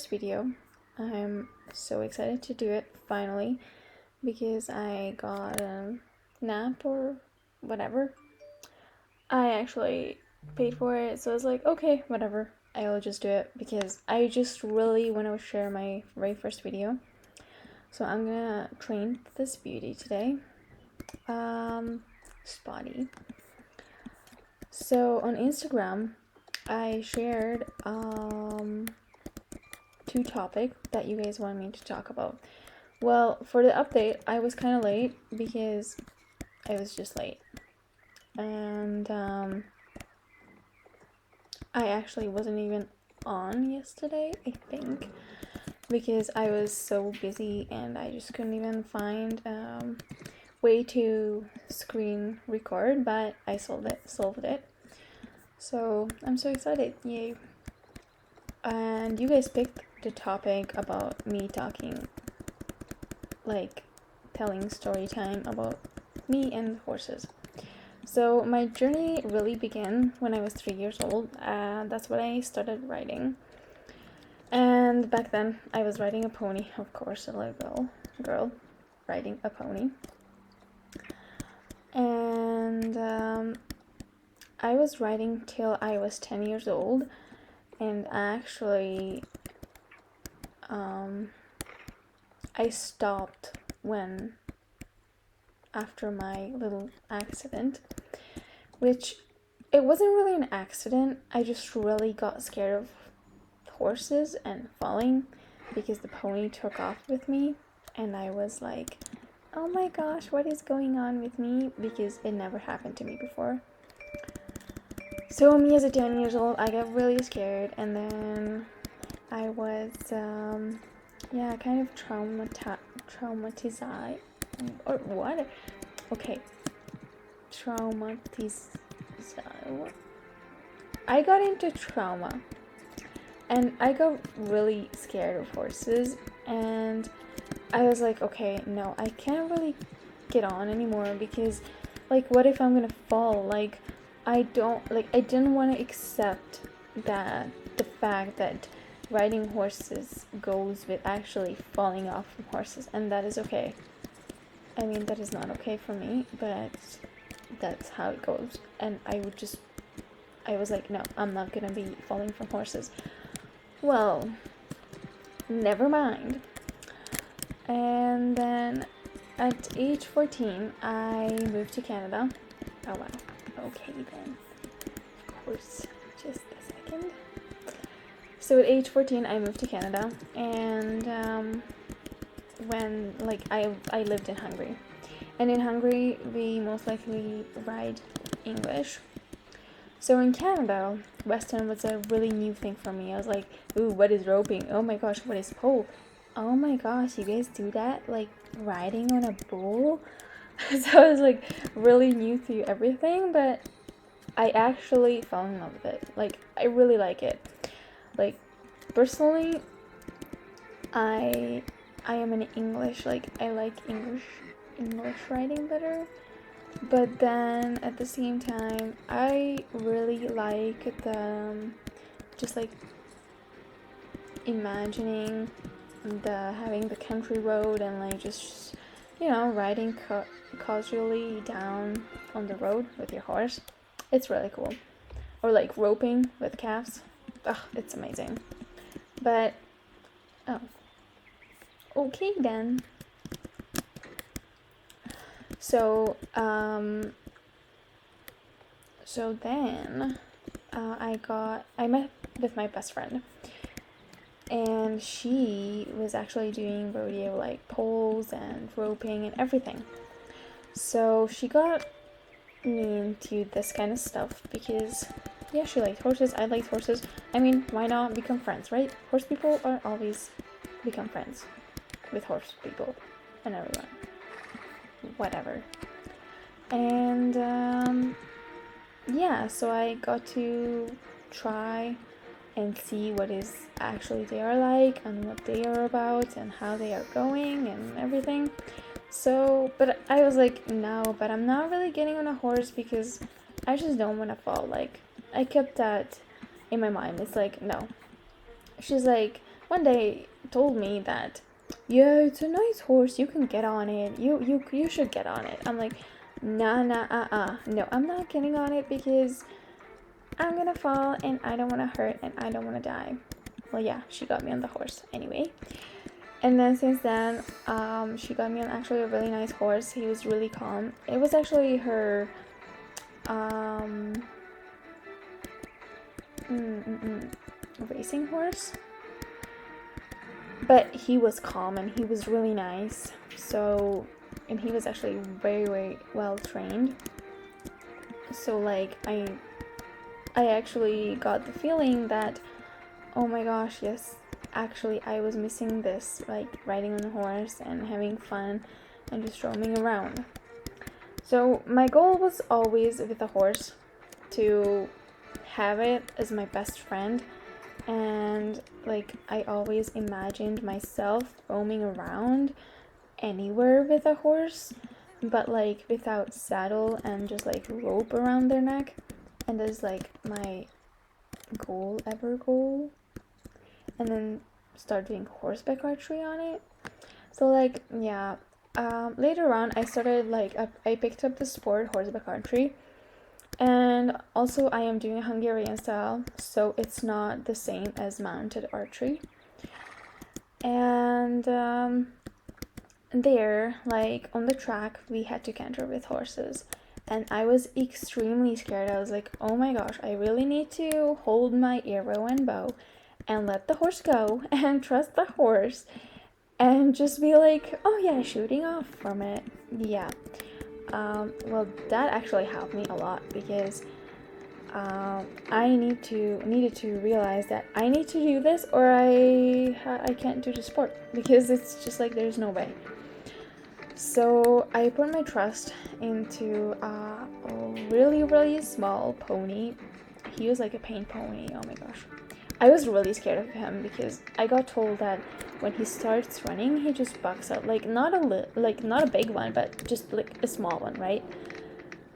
first video. I'm so excited to do it finally because I got a nap or whatever. I actually paid for it, so I was like, okay, whatever. I will just do it because I just really want to share my very first video. So I'm gonna train this beauty today. Spotty. So on Instagram, I shared two topics that you guys want me to talk about. Well, for the update, I was kind of late because I was just late. And I actually wasn't even on yesterday, I think, because I was so busy and I just couldn't even find way to screen record, but I solved it. So I'm so excited, yay. And you guys picked the topic about me talking, like telling story time about me and horses. So my journey really began when I was 3 years old. That's when I started riding. And back then I was riding a pony, of course, a little girl riding a pony. And I was riding till I was 10 years old. And actually, I stopped after my little accident, which it wasn't really an accident. I just really got scared of horses and falling because the pony took off with me, and I was like, oh my gosh, what is going on with me? Because it never happened to me before. So me as a 10 years old, I got really scared, and then I was kind of traumatized or what? Okay, traumatized. I got into trauma, and I got really scared of horses, and I was like, okay, no, I can't really get on anymore because, like, what if I'm gonna fall? Like, I didn't want to accept that the fact that riding horses goes with actually falling off from horses, and that is okay. I mean, that is not okay for me, but that's how it goes. And I was like, no, I'm not gonna be falling from horses. Well, never mind. And then at age 14, I moved to Canada. Oh wow. Okay then. Of course. Just a second. So at age 14, I moved to Canada, and when I lived in Hungary, and in Hungary we most likely ride English. So in Canada, Western was a really new thing for me. I was like, ooh, what is roping? Oh my gosh, what is pole? Oh my gosh, you guys do that? Like riding on a bull? So I was like really new to everything, but I actually fell in love with it. Like, I really like it. Like, personally, I am an English, like, I like English writing better. But then at the same time, I really like just like imagining having the country road and like just, riding casually down on the road with your horse. It's really cool. Or like roping with calves. Ugh, it's amazing. But, oh. Okay then. So then I met with my best friend, and she was actually doing rodeo, like poles and roping and everything. So she got me into this kind of stuff because, yeah, she liked horses, I liked horses. I mean, why not become friends, right? Horse people are always become friends with horse people and everyone. Whatever. And so I got to try and see what is actually they are like and what they are about and how they are going and everything. So, but I was like, no, but I'm not really getting on a horse because I just don't want to fall. Like, I kept that in my mind. It's like, no. She's like, one day told me that, yeah, it's a nice horse, you can get on it, you should get on it. I'm like, nah, no, I'm not getting on it because I'm gonna fall and I don't want to hurt and I don't want to die. Well, yeah, she got me on the horse anyway. And then since then, she got me on actually a really nice horse. He was really calm. It was actually her um, racing horse, but he was calm and he was really nice. So, and he was actually very, very well trained. So like I actually got the feeling that, oh my gosh, yes, actually I was missing this, like riding on a horse and having fun and just roaming around. So my goal was always with a horse to have it as my best friend, and like I always imagined myself roaming around anywhere with a horse, but like without saddle and just like rope around their neck. And that's like my goal, and then start doing horseback archery on it. So like, yeah, later on I started like I picked up the sport horseback archery, and also I am doing a Hungarian style, so it's not the same as mounted archery. And there, like on the track, we had to canter with horses, and I was extremely scared. I was like, oh my gosh, I really need to hold my arrow and bow and let the horse go and trust the horse and just be like, oh yeah, shooting off from it. Yeah. Well, that actually helped me a lot because I needed to realize that I need to do this or I can't do the sport, because it's just like there's no way. So I put my trust into a really, really small pony. He was like a paint pony. Oh my gosh. I was really scared of him because I got told that when he starts running, he just bucks out. Like not a big one, but just like a small one, right?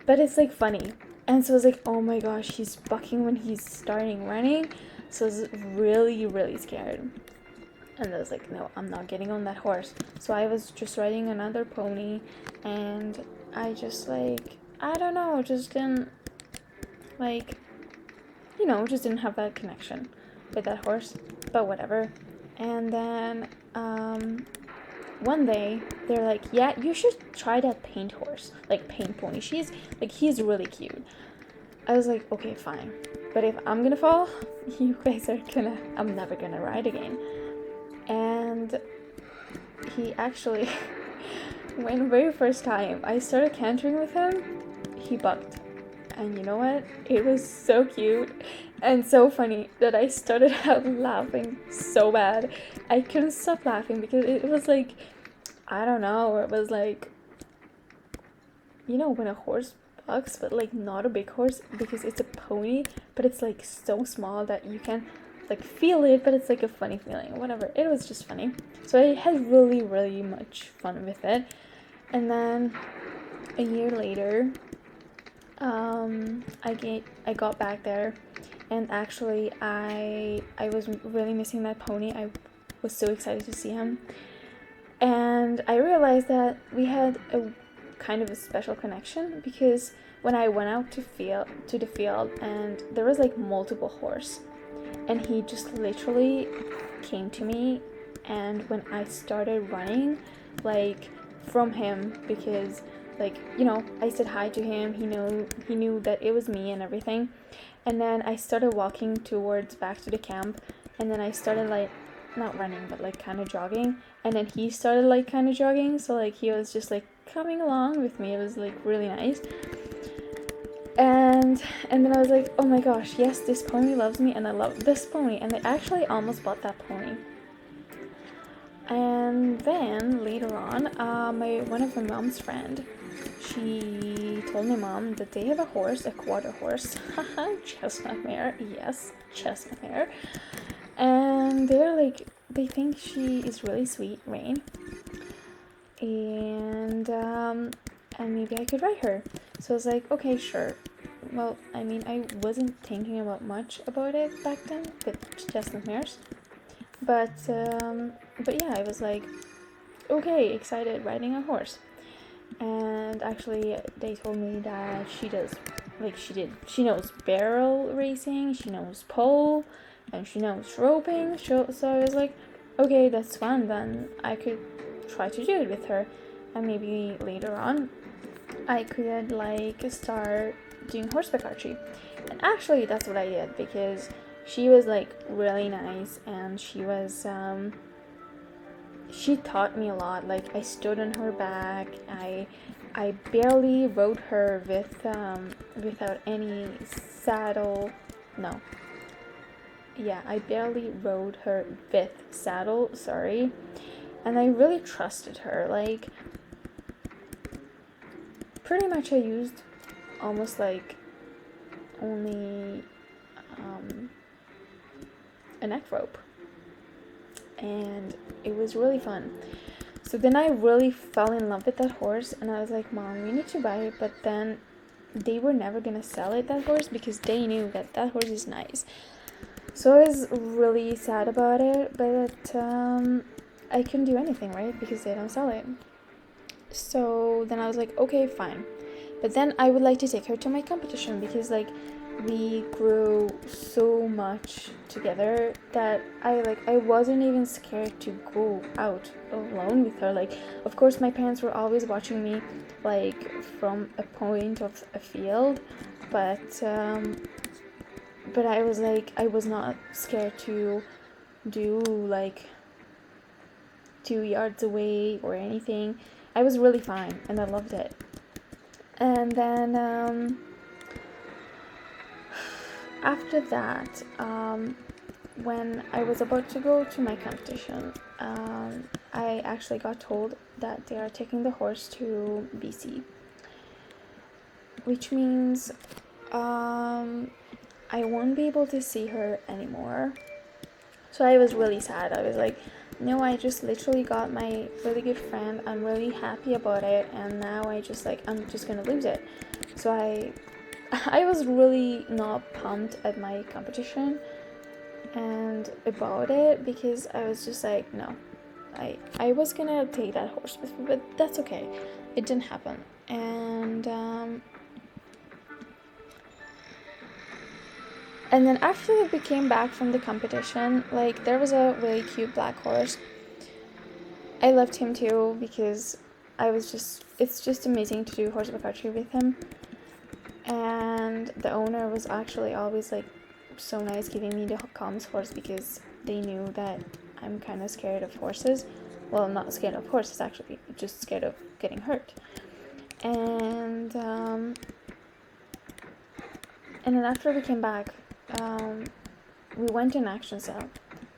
But it's like funny. And so I was like, oh my gosh, he's bucking when he's starting running. So I was really, really scared. And I was like, no, I'm not getting on that horse. So I was just riding another pony, and I just like, I don't know, just didn't like, just didn't have that connection with that horse, but whatever. And then one day they're like, yeah, you should try that paint horse, like paint pony. He's really cute. I was like, okay, fine, but if I'm gonna fall, I'm never gonna ride again. And he actually, when the very first time I started cantering with him, he bucked. And you know what? It was so cute and so funny that I started out laughing so bad. I couldn't stop laughing because it was like, I don't know, it was like, when a horse bucks, but like not a big horse because it's a pony, but it's like so small that you can like feel it, but it's like a funny feeling, whatever. It was just funny. So I had really, really much fun with it. And then a year later, I got back there, and actually I was really missing that pony. I was so excited to see him, and I realized that we had a kind of a special connection because when I went out to the field and there was like multiple horse, and he just literally came to me, and when I started running like from him, because like I said hi to him, he knew that it was me and everything, and then I started walking towards back to the camp, and then I started like not running but like kind of jogging, and then he started like kind of jogging, so like he was just like coming along with me. It was like really nice. And then I was like, oh my gosh, yes, this pony loves me and I love this pony, and I actually almost bought that pony. And then later on, one of my mom's friend, she told my mom that they have a horse, a quarter horse, chestnut mare, yes, chestnut mare, and they think she is really sweet, Rain, and maybe I could ride her. So I was like, okay, sure. Well, I mean, I wasn't thinking about much about it back then with chestnut mares, But yeah, I was like, okay, excited riding a horse. And actually, they told me that she knows barrel racing, she knows pole, and she knows roping. So I was like, okay, that's fun. Then I could try to do it with her, and maybe later on, I could like start doing horseback archery. And actually, that's what I did because she was like really nice, and she taught me a lot. Like I stood on her back. I barely rode her without any saddle. No. Yeah, I barely rode her with saddle, sorry. And I really trusted her. Like pretty much I used almost like only a neck rope. And it was really fun. So then I really fell in love with that horse, and I was like, Mom, we need to buy it. But then they were never gonna sell it, that horse, because they knew that that horse is nice. So I was really sad about it, but I couldn't do anything, right? Because they don't sell it. So then I was like, okay, fine. But then I would like to take her to my competition because like we grew so much together that I wasn't even scared to go out alone with her. Like of course my parents were always watching me like from a point of a field, but I was like I was not scared to do like 2 yards away or anything. I was really fine and I loved it. And then after that, when I was about to go to my competition, I actually got told that they are taking the horse to BC, which means I won't be able to see her anymore. So I was really sad. I was like, no, I just literally got my really good friend. I'm really happy about it, and now I'm just gonna lose it. So I was really not pumped at my competition and about it because I was just like, no, I was gonna take that horse with me, but that's okay. It didn't happen. And then after we came back from the competition, like there was a really cute black horse. I loved him too because it's just amazing to do horseback archery with him. And the owner was actually always like so nice giving me the calmest horse because they knew that I'm kind of scared of horses. Well, I'm not scared of horses actually, just scared of getting hurt. And then after we came back, we went to an action sale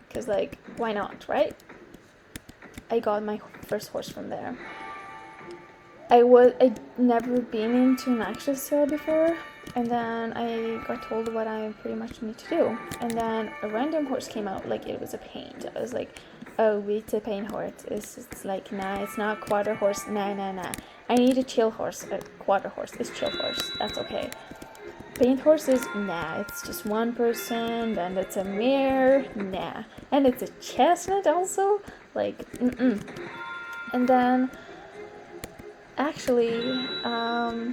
because like why not, right? I got my first horse from there. I'd never been into an action sale before, and then I got told what I pretty much need to do. And then a random horse came out, like it was a paint. I was like, oh, it's a paint horse. It's like, nah, it's not quarter horse. Nah. I need a chill horse. A quarter horse is chill horse. That's okay. Paint horses, nah, it's just one person, then it's a mare, nah. And it's a chestnut also, like, And then actually, I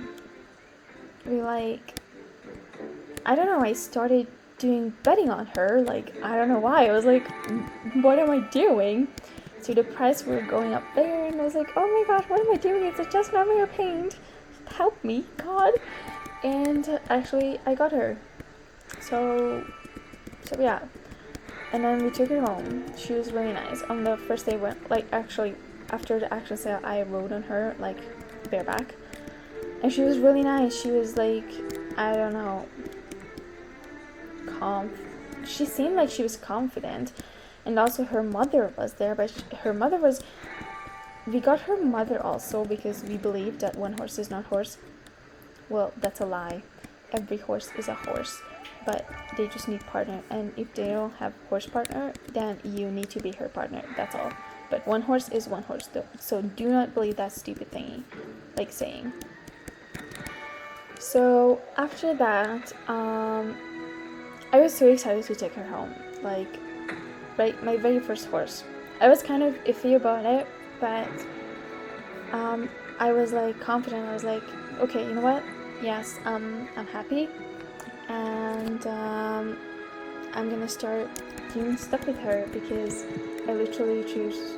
don't know, I started doing betting on her, like, I don't know why, I was like, what am I doing? So the price were going up there, and I was like, oh my god, what am I doing? It's just not mare paint. Help me, God. And actually, I got her. So yeah. And then we took her home. She was really nice. On the first day, actually, after the action sale, I rode on her, like, bareback. And she was really nice. She was, like, I don't know, she seemed like she was confident. And also her mother was there, but we got her mother also because we believed that one horse is not horse. Well, that's a lie. Every horse is a horse, but they just need partner. And if they don't have horse partner, then you need to be her partner. That's all. But one horse is one horse, though. So do not believe that stupid thingy, like saying. So after that, I was so excited to take her home. Like, right? My very first horse. I was kind of iffy about it, but I was like confident. I was like, okay, you know what? Yes, I'm happy, and I'm gonna start doing stuff with her because I literally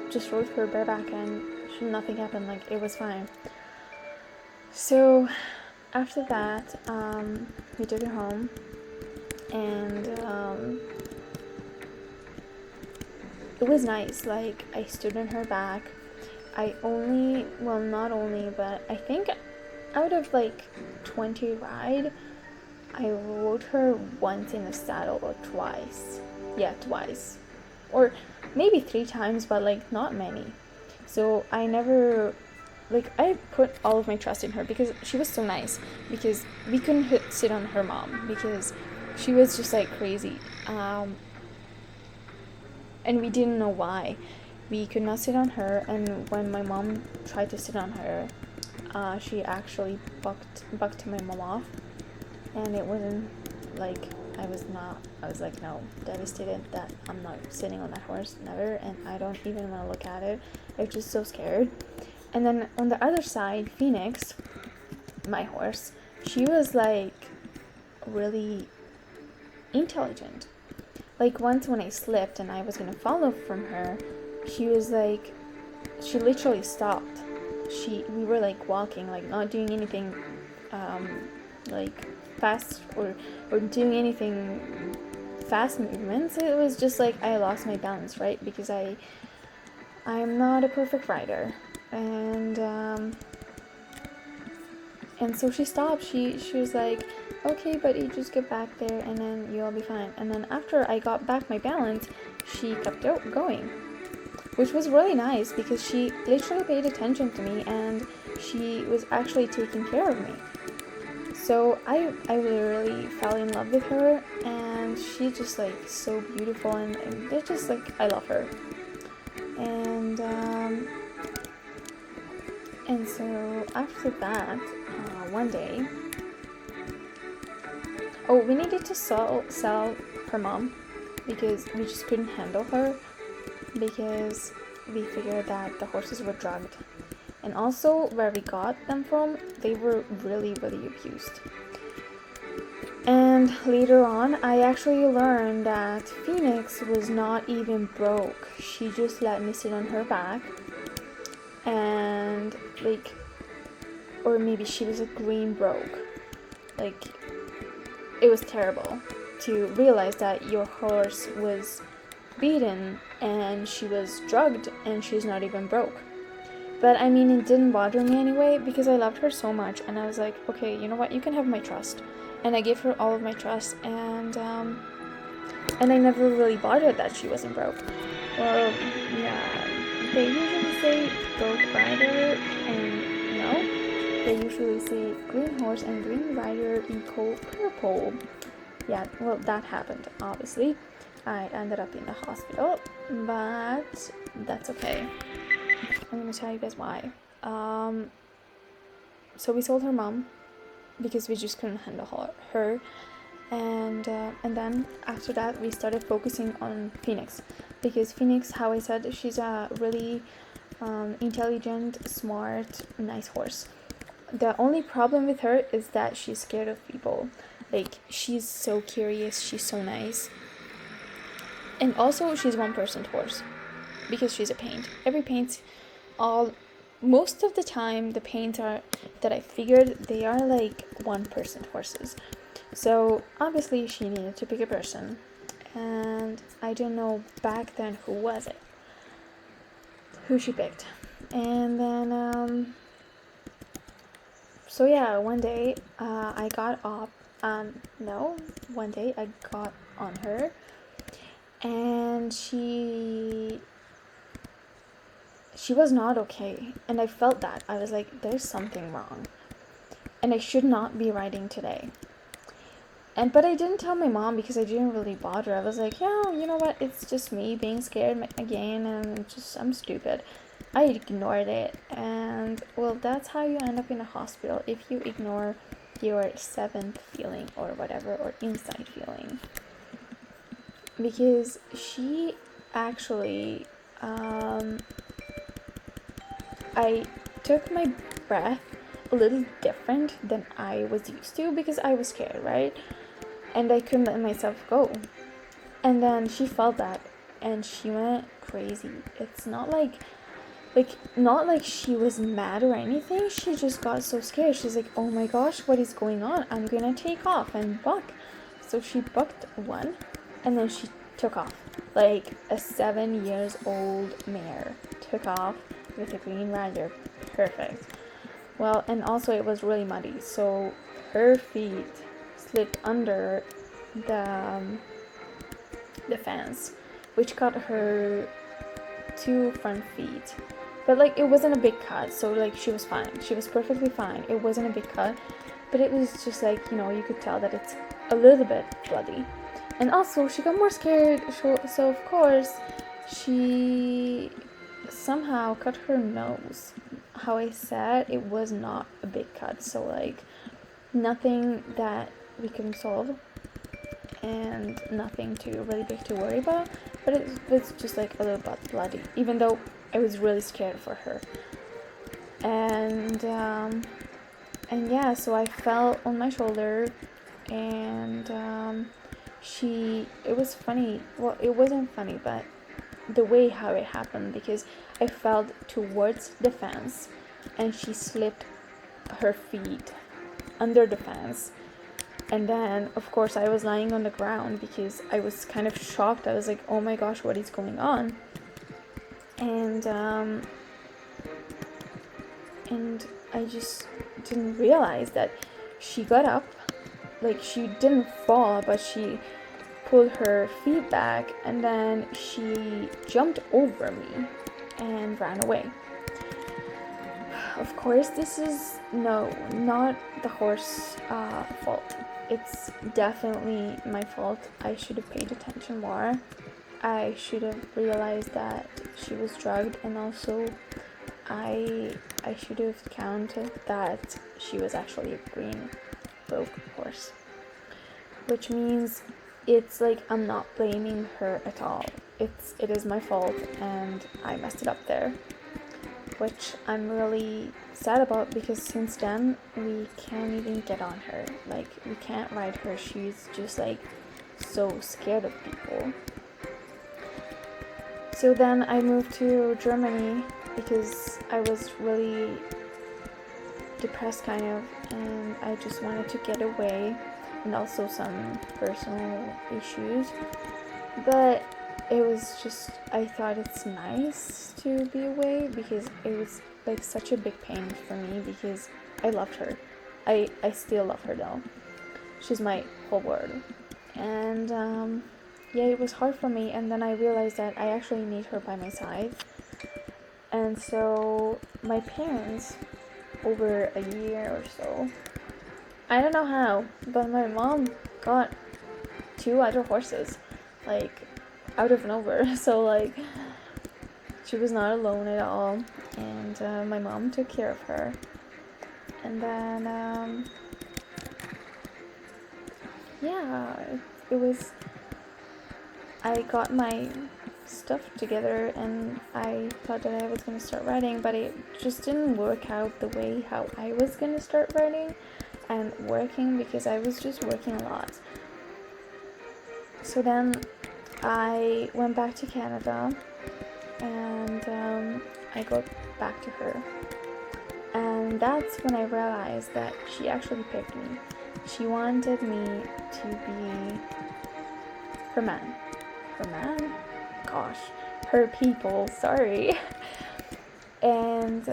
just rode her bareback and nothing happened. Like, it was fine. So after that, we took her home, and it was nice. Like, I stood on her back. Not only, but I think out of like 20 ride, I rode her once in a saddle or twice. Yeah, twice. Or maybe 3 times, but like not many. So I never, like, I put all of my trust in her because she was so nice. Because we couldn't sit on her mom because she was just like crazy. And we didn't know why. We could not sit on her, and when my mom tried to sit on her, she actually bucked my mom off, and it wasn't like I was like, no, devastated that I'm not sitting on that horse, never, and I don't even want to look at it. I was just so scared. And then on the other side, Phoenix, my horse, she was like really intelligent. Like, once when I slipped and I was gonna follow from her, she was like, she literally stopped. We were like walking, like not doing anything, like fast or doing anything fast movements. It was just like I lost my balance, right? Because I'm not a perfect rider, and so she stopped. She was like, okay, but you just get back there and then you'll be fine. And then after I got back my balance, she kept going, which was really nice because she literally paid attention to me and she was actually taking care of me. So I really fell in love with her, and she's just like so beautiful, and they're just like, I love her. And so after that, one day, we needed to sell her mom because we just couldn't handle her, because we figured that the horses were drugged. And also, where we got them from, they were really, really abused. And later on, I actually learned that Phoenix was not even broke. She just let me sit on her back, and like, or maybe she was a green broke. Like, it was terrible to realize that your horse was beaten and she was drugged and she's not even broke. But I mean, it didn't bother me anyway because I loved her so much, and I was like, okay, you know what, you can have my trust. And I gave her all of my trust, and I never really bothered that she wasn't broke. Well, yeah, they usually say broke rider, and no, they usually say green horse and green rider equal purple. Yeah, well, that happened, obviously. I ended up in the hospital, but that's okay. I'm gonna tell you guys why. So we sold her mom because we just couldn't handle her, and then after that we started focusing on Phoenix, because Phoenix, how I said, she's a really intelligent, smart, nice horse. The only problem with her is that she's scared of people. Like, she's so curious, she's so nice, and also she's 1% horse because she's a paint. Every paint's most of the time the paints are that I figured, they are like 1% horses. So obviously she needed to pick a person, and I don't know back then who she picked. And then so yeah, one day I got on her, and she was not okay, and I felt that. I was like, there's something wrong, and I should not be riding today. But I didn't tell my mom because I didn't really bother. I was like, yeah, you know what, it's just me being scared again, and I'm stupid. I ignored it, and well, that's how you end up in a hospital, if you ignore your seventh feeling or whatever, or inside feeling. Because she actually, I took my breath a little different than I was used to because I was scared, right? And I couldn't let myself go. And then she felt that and she went crazy. It's not like she was mad or anything. She just got so scared. She's like, oh my gosh, what is going on? I'm gonna take off and buck. So she bucked one and then she took off. Like a 7 years old mare took off with a green rider. Perfect. Well, and also it was really muddy, so her feet slipped under the fence, which cut her 2 front feet. But like it wasn't a big cut, so like she was fine. She was perfectly fine. It wasn't a big cut, but it was just like, you could tell that it's a little bit bloody. And also she got more scared, so of course she somehow cut her nose. How I said, it was not a big cut, so like nothing that we couldn't solve and nothing too really big to worry about, but it was just like a little bit bloody, even though I was really scared for her. And yeah, so I fell on my shoulder, and it was funny. Well, it wasn't funny, but the way how it happened, because I fell towards the fence and she slipped her feet under the fence. And then, of course, I was lying on the ground because I was kind of shocked. I was like, oh my gosh, what is going on? And I just didn't realize that she got up. Like, she didn't fall, but she pulled her feet back, and then she jumped over me and ran away. Of course, this is not the horse fault. It's definitely my fault. I should have paid attention more. I should have realized that she was drugged, and also I should have counted that she was actually a green broke horse, which means it's like I'm not blaming her at all. It is my fault, and I messed it up there, which I'm really sad about, because since then we can't even get on her. Like, we can't ride her. She's just like so scared of people. So then I moved to Germany because I was really depressed kind of, and I just wanted to get away, and also some personal issues. But it was just, I thought it's nice to be away, because it was like such a big pain for me, because I loved her. I still love her though. She's my whole world. And yeah, it was hard for me, and then I realized that I actually need her by my side. And so my parents, over a year or so, I don't know how, but my mom got 2 other horses, like out of nowhere. So like she was not alone at all, and my mom took care of her. And then yeah, it was, I got my stuff together and I thought that I was going to start writing, but it just didn't work out the way how I was going to start writing and working, because I was just working a lot. So then I went back to Canada, and I got back to her, and that's when I realized that she actually picked me. She wanted me to be her man. Her man? Gosh, her people, sorry. and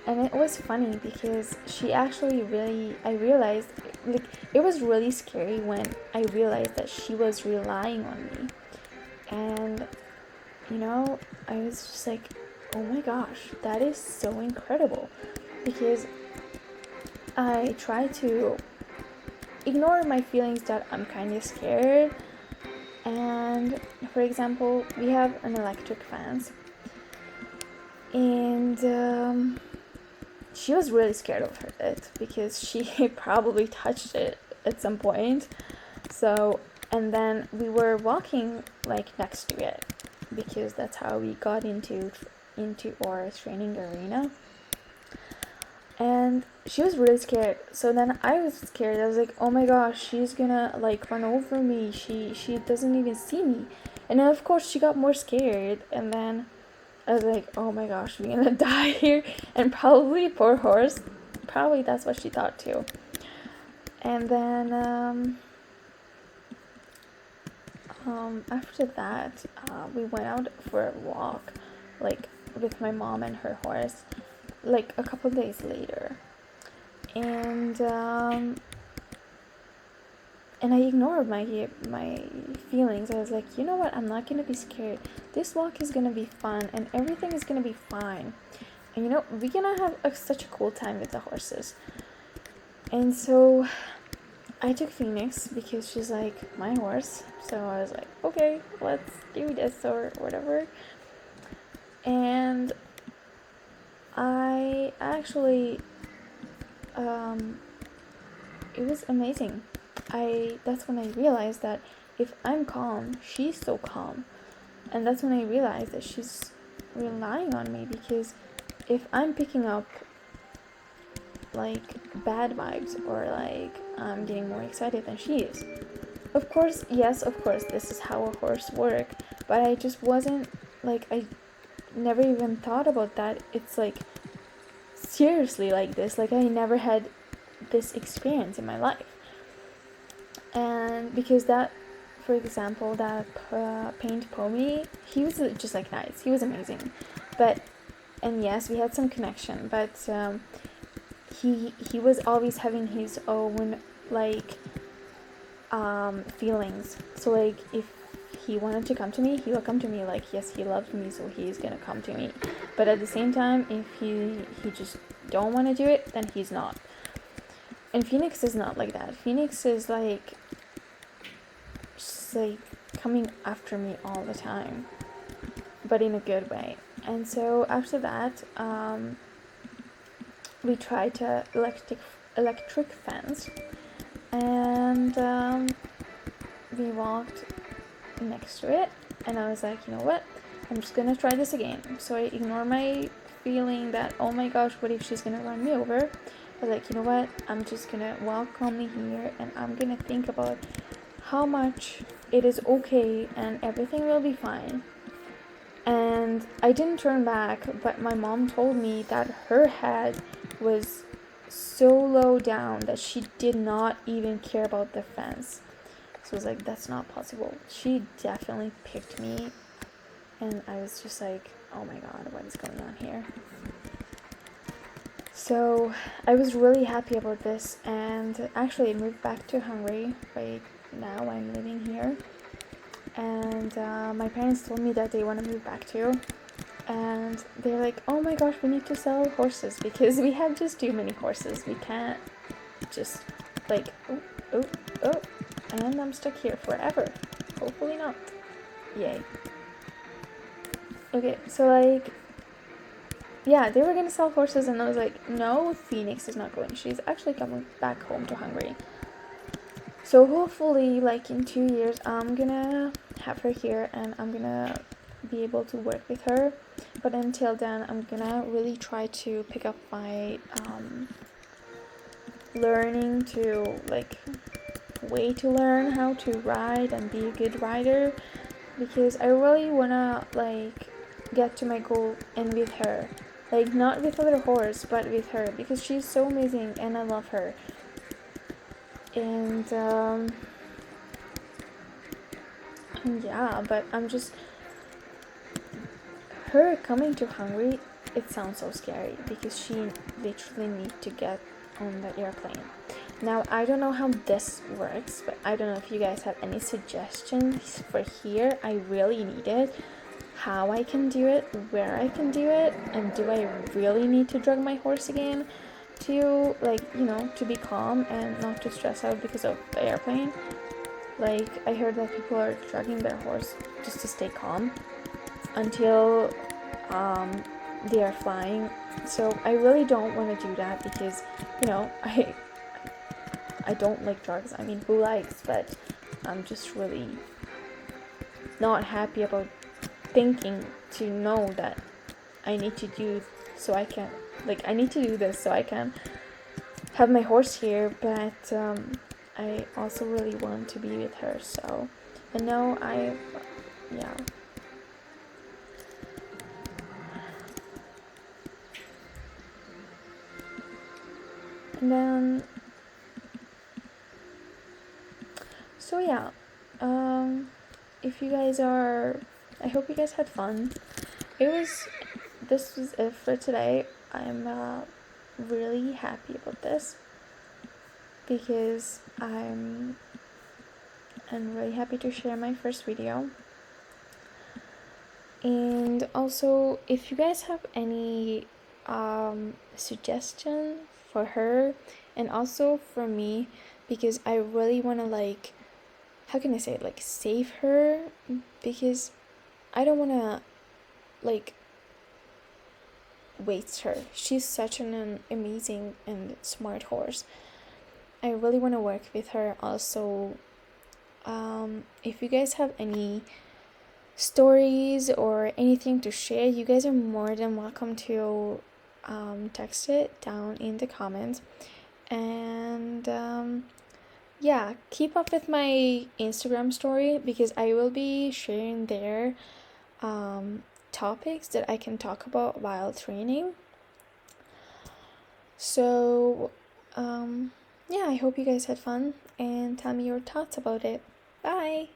it was funny because she actually really, I realized, like, it was really scary when I realized that she was relying on me. And I was just like, oh my gosh, that is so incredible, because I try to ignore my feelings that I'm kind of scared. And for example, we have an electric fence, and she was really scared of it because she probably touched it at some point. So, And then we were walking like next to it because that's how we got into our training arena. And she was really scared. So then I was scared. I was like, oh my gosh, she's gonna like run over me. She doesn't even see me. And then of course she got more scared. And then I was like, oh my gosh, we're gonna die here. And probably poor horse, probably that's what she thought too. And then after that, we went out for a walk, like with my mom and her horse, like a couple days later. And I ignored my feelings. I was like, you know what? I'm not gonna be scared. This walk is gonna be fun, and everything is gonna be fine. And you know, we're gonna have such a cool time with the horses. And so I took Phoenix because she's like my horse. So I was like, okay, let's do this or whatever. And I actually, it was amazing. That's when I realized that if I'm calm, she's so calm. And that's when I realized that she's relying on me, because if I'm picking up like bad vibes or like I'm getting more excited than she is. Of course, yes, of course, this is how a horse works, but I just wasn't like, I never even thought about that. It's like seriously like this. Like I never had this experience in my life. And because that, for example, that paint pony, he was just like nice. He was amazing. And yes, we had some connection, but he was always having his own like feelings. So like if he wanted to come to me, he will come to me. Like yes, he loves me, so he's gonna come to me. But at the same time, if he just don't want to do it, then he's not. And Phoenix is not like that. Phoenix is like just like coming after me all the time, but in a good way. And so after that, we tried to electric fence, and we walked next to it, and I was like, you know what, I'm just gonna try this again. So I ignore my feeling that, oh my gosh, what if she's gonna run me over. I was like, you know what, I'm just gonna walk calmly here, and I'm gonna think about how much it is okay and everything will be fine. And I didn't turn back, but my mom told me that her head was so low down that she did not even care about the fence. So I was like, that's not possible. She definitely picked me, and I was just like, oh my god, what is going on here? So I was really happy about this, and actually I moved back to Hungary. Right now I'm living here, and my parents told me that they want to move back too. And they're like, oh my gosh, we need to sell horses because we have just too many horses. We can't just like, oh, and I'm stuck here forever. Hopefully not. Yay. Okay, so like, yeah, they were gonna sell horses, and I was like, no, Phoenix is not going. She's actually coming back home to Hungary. So hopefully, like in 2 years, I'm gonna have her here, and I'm gonna be able to work with her. But until then, I'm gonna really try to pick up my learning to like way to learn how to ride and be a good rider, because I really wanna like get to my goal and with her, like not with other horse but with her, because she's so amazing and I love her. And yeah, but I'm just, her coming to Hungary, it sounds so scary because she literally needs to get on the airplane. Now, I don't know how this works, but I don't know if you guys have any suggestions for here. I really need it. How I can do it, where I can do it, and do I really need to drug my horse again to, like, you know, to be calm and not to stress out because of the airplane. Like, I heard that people are drugging their horse just to stay calm until they are flying. So I really don't want to do that because, you know, I don't like drugs. I mean, who likes? But I'm just really not happy about thinking to know that I need to do so I can, like, I need to do this so I can have my horse here, but I also really want to be with her. So, and now yeah. And then, so yeah, if you guys are, I hope you guys had fun. This was it for today. I'm really happy about this because I'm really happy to share my first video. And also, if you guys have any suggestion for her and also for me, because I really want to, like, how can I say it, like, save her, because I don't want to, like, waste her. She's such an amazing and smart horse. I really want to work with her. Also, if you guys have any stories or anything to share, you guys are more than welcome to text it down in the comments. And yeah, keep up with my Instagram story because I will be sharing there topics that I can talk about while training. So yeah, I hope you guys had fun and tell me your thoughts about it. Bye!